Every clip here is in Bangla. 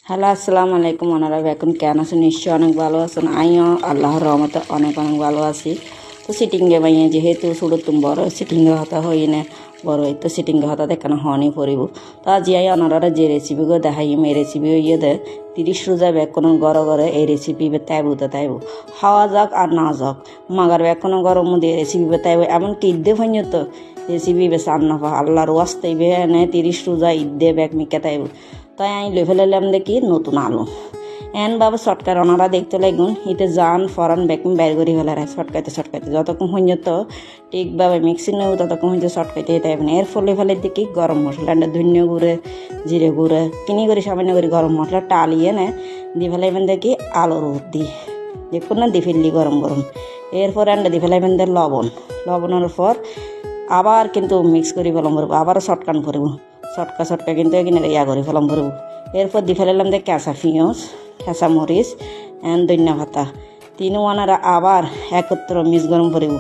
হ্যালো, আসসালামু আলাইকুম। ওনারা এখন কেন আছেন? নিশ্চয়ই অনেক ভালো আছেন। আমিও আল্লাহর রহমতে অনেক অনেক ভালো আছি। তো সিটিংয়ে বাইয়ে যেহেতু ছোটো তুমি বড় সিটিংয়ে হতা হই না বড় তো সিটিংয়ে হতা দেখানো হনি পড়িব। তো আজ আই ওনারা যে রেসিপিগুলো দেখাইম এই রেসিপি ইয়ে দে 30 রোজা বেকনো গড় গড়ে এই রেসিপি তাইব তো তাইব খাওয়া যাক আর না যাক মাগার বেকনো গরম মধ্যে রেসিপি তাইব এমনকি ঈদে হইনি তো রেসিপি বেশ আন্না আল্লাহর ওয়াস্তে বে এনে 30 রোজা ঈদে বেক মিকে তাইব। তাই আমি লই ফেলাইলাম দেখি নতুন আলু এন বাবা শর্টকাট ওনারা দেখতে লাগুন ইতে জান ফরান বেকিং বাইর করি ফেলার শর্টকাইতে যতক্ষণ হইনি তো ঠিকভাবে মিক্সি নেব ততক্ষণ হইতে শর্টকাইতে তাই এর ফলে ফেলে দেখি গরম মশলা ধন্য গুঁড়ে জিরে গুঁড়ে কিনি করে সামান্য করে গরম মশলা টালিয়ে নে দিয়ে ফেলাইবেন দেখি আলুর দি দেখুন না দি ফেললি গরম গরম এরপর দি ফেলাইবেন দেয় লবণের পর আবার কিন্তু মিক্স করি ফেলাম করবো আবারও শর্টকান করবো শর্টকা কিন্তু এখানে ইয়া করে ফেলাম করবো এরপর দি ফেলাইলাম দেয় কাঁচা পিঁয়াজ কাঁচা মরিচ ধনিয়া পাতা ওনারা আবার একত্র মিক্স গরম করিব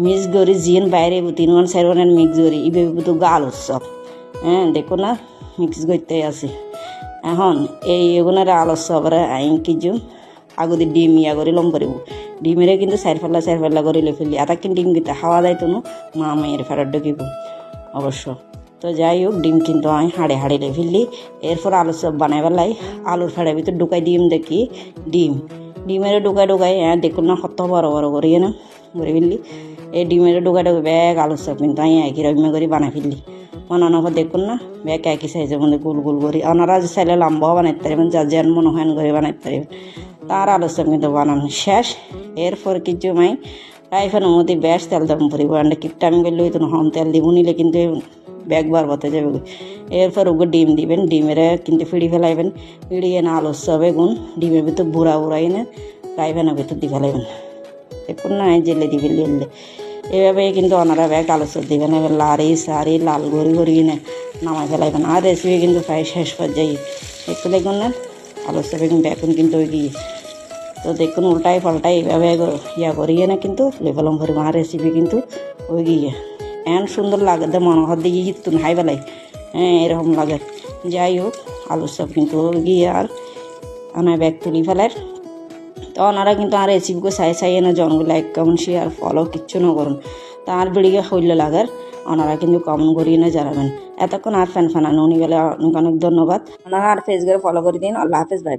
মিক্স করি জিন বাইরে ওয়ান চারিওয়ান মিক্স করি ইবে তো গাল উৎসব দেখো না মিক্স করতে আছে এখন এগুলোর আলোচনা আইন কিছু আগুদি ডিম ইয়া করে লম করিব ডিমেরে কিন্তু চার ফাল্লা করে লে ফেলি এটা কিন্তু ডিম কিন্তু হাওয়া যাইতো না মা মেয়ের ফেরত ঢুকিব অবশ্য। তো যাই হোক ডিম কিন্তু আমি হাড়ে লে ফেললি এরপর আলু সব বানাই পেলাই আলুর ফেড়ার ভিতর ঢুকাই দিম দেখি ডিমের ঢুকাই দেখুন না কত বড় করি না করে ফেললি এই ডিমের ঢুকাই ব্যাগ আলু সব কিন্তু আমি একই রকম করে বানাই ফেললি বানানোর পর দেখুন না ব্যাগ একই সাইজের মধ্যে গোল করি ওনারা চাইলে লম্বাও বানাইতে পারবেন যার যেন মনে হয় করে বানাইতে পারবেন তার আলু সব কিন্তু বানানো শেষ। এরপর কিছু মাই ফ্রাইফ্যানের মধ্যে বেশ তেল দাম পরিব কিপটা আমি করলে হইতো না হম তেল দিব নিলে কিন্তু ব্যাগ বার বতে যাবে এরপর ওগুলো ডিম দিবেন ডিমের কিন্তু ফিড়ি ফেলাইবেন ফিড়িয়ে না আলু সব এগুন ডিমের ভিতর বুড়াই না ফ্রাইফ্যানের ভিতর দিয়ে ফেলাইবেন দেখুন না জেলে দিবেন লেলে এভাবে কিন্তু ওনারা ব্যাগ আলু সব দিবেন এবার সারি লাল ঘড়ি না নামাই ফেলাইবেন আর রেসিপি কিন্তু প্রায় শেষ পর্যায়ে একটু দেখুন না আলু সব এখন কিন্তু ওই গিয়ে তো দেখুন উল্টাই পাল্টাই এইভাবে ইয়া করিয়ে না কিন্তু লেফেলম করে মা রেসিপি কিন্তু ওই গিয়ে সুন্দর লাগে তো মনে হয় দিকে কিন্তু হাই বেলাই এরকম লাগে। যাই হোক আলু সব কিন্তু গিয়ে আর আনা ব্যাগ তুলি ফেলার তো ওনারা কিন্তু আর রেসিপিকে চাই না জনগুলো লাইক কমেন্ট শেয়ার ফলো কিচ্ছু না করুন তার ভিডিও হইলে লাগার ওনারা কিন্তু কমেন্ট করিয়ে না জানাবেন এতক্ষণ আর ফ্যান উনি গেলে অনেক অনেক ধন্যবাদ ওনারা আর ফেসবুকে ফলো করে দিন আল্লাহ হাফেজ ভাই।